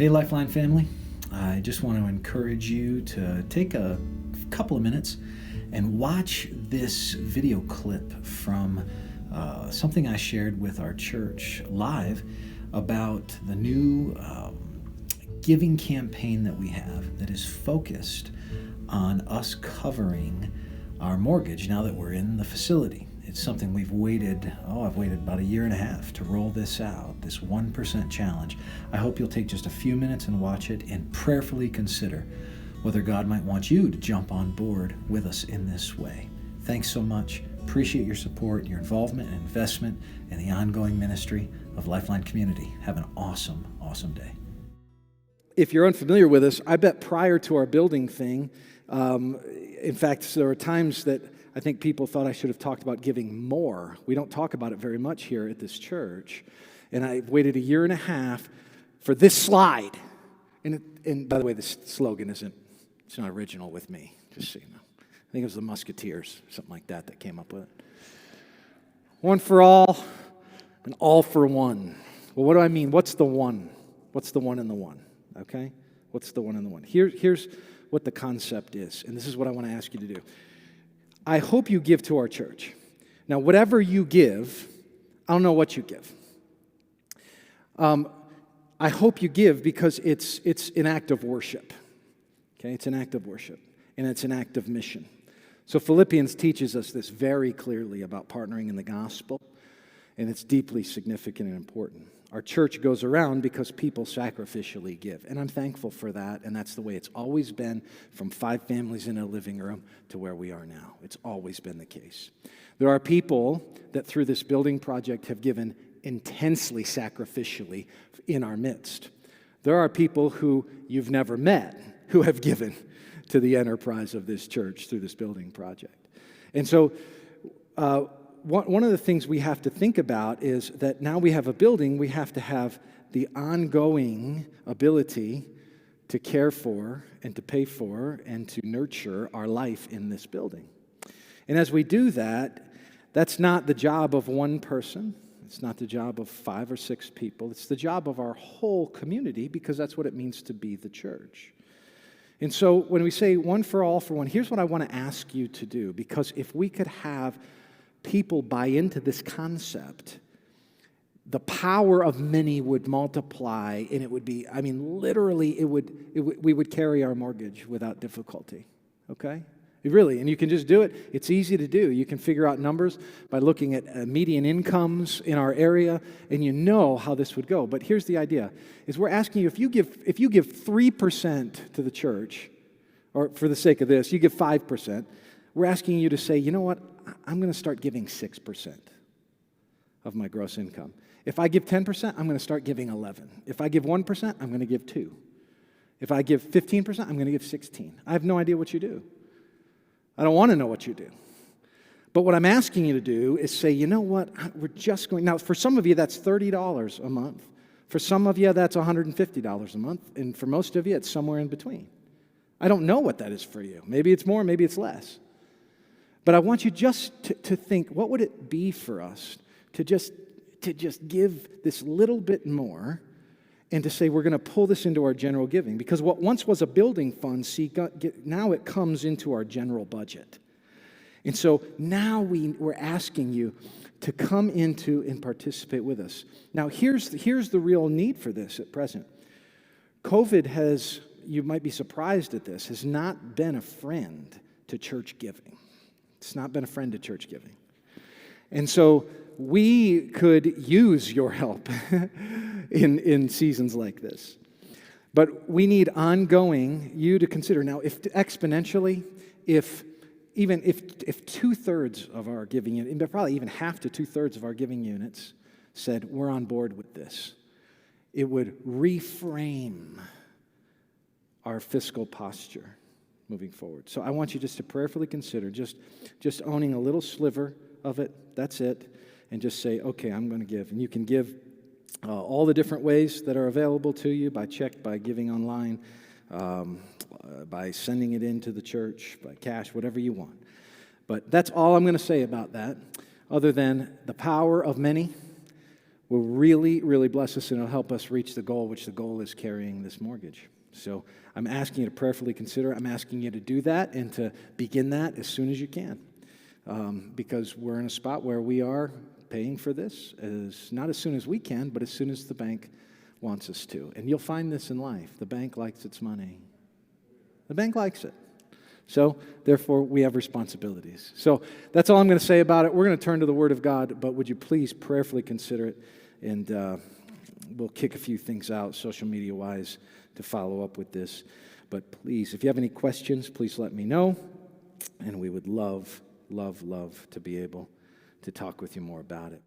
Hey, Lifeline family. I just want to encourage you to take a couple of minutes and watch this video clip from something I shared with our church live about the new giving campaign that we have that is focused on us covering our mortgage now that we're in the facility. It's something I've waited about a year and a half to roll this out, this 1% challenge. I hope you'll take just a few minutes and watch it and prayerfully consider whether God might want you to jump on board with us in this way. Thanks so much. Appreciate your support, your involvement and investment in the ongoing ministry of Lifeline Community. Have an awesome, awesome day. If you're unfamiliar with us, I bet prior to our building thing, in fact, there were times that I think people thought I should have talked about giving more. We don't talk about it very much here at this church. And I waited a year and a half for this slide. And by the way, this slogan it's not original with me, just so you know. I think it was the Musketeers, something like that came up with it. One for all and all for one. Well, what do I mean? What's the one? What's the one in the one? Okay? What's the one in the one? Here's what the concept is, and this is what I want to ask you to do. I hope you give to our church. Now, whatever you give, I don't know what you give. I hope you give because it's an act of worship. Okay, it's an act of worship, and it's an act of mission. So Philippians teaches us this very clearly about partnering in the gospel, and it's deeply significant and important. Our church goes around because people sacrificially give, and I'm thankful for that, and that's the way it's always been from 5 families in a living room to where we are now. It's always been the case. There are people that through this building project have given intensely sacrificially in our midst. There are people who you've never met who have given to the enterprise of this church through this building project. And so one of the things we have to think about is that now we have a building, we have to have the ongoing ability to care for and to pay for and to nurture our life in this building. And as we do that, that's not the job of one person. It's not the job of 5 or 6 people. It's the job of our whole community because that's what it means to be the church. And so when we say one for all for one, here's what I want to ask you to do, because if we could have people buy into this concept, the power of many would multiply, and it would be, literally, we would carry our mortgage without difficulty, okay? Really, and you can just do it. It's easy to do. You can figure out numbers by looking at median incomes in our area, and you know how this would go. But here's the idea, is we're asking you, if you give 3% to the church, or for the sake of this, you give 5%, we're asking you to say, you know what, I'm going to start giving 6% of my gross income. If I give 10%, I'm going to start giving 11. If I give 1%, I'm going to give 2. If I give 15%, I'm going to give 16. I have no idea what you do. I don't want to know what you do. But what I'm asking you to do is say, you know what, we're just going, now for some of you that's $30 a month. For some of you that's $150 a month. And for most of you it's somewhere in between. I don't know what that is for you. Maybe it's more, maybe it's less. But I want you just to think, what would it be for us to just give this little bit more and to say we're going to pull this into our general giving? Because what once was a building fund, now it comes into our general budget. And so now we're asking you to come into and participate with us. Now here's the real need for this at present. COVID has, you might be surprised at this, has not been a friend to church giving. It's not been a friend to church giving. And so we could use your help in seasons like this. But we need ongoing you to consider. Now, if exponentially, if 2/3 of our giving unit, probably even half to 2/3 of our giving units said, we're on board with this, it would reframe our fiscal posture moving forward. So I want you just to prayerfully consider just owning a little sliver of it, that's it, and just say, okay, I'm going to give. And you can give all the different ways that are available to you, by check, by giving online, by sending it into the church, by cash, whatever you want. But that's all I'm going to say about that, other than the power of many will really, really bless us, and it'll help us reach the goal, which the goal is carrying this mortgage. So I'm asking you to prayerfully consider. I'm asking you to do that and to begin that as soon as you can, because we're in a spot where we are paying for this, not as soon as we can, but as soon as the bank wants us to. And you'll find this in life. The bank likes its money. The bank likes it. So, therefore, we have responsibilities. So, that's all I'm going to say about it. We're going to turn to the Word of God, but would you please prayerfully consider it, and we'll kick a few things out social media-wise to follow up with this. But please, if you have any questions, please let me know, and we would love to be able to talk with you more about it.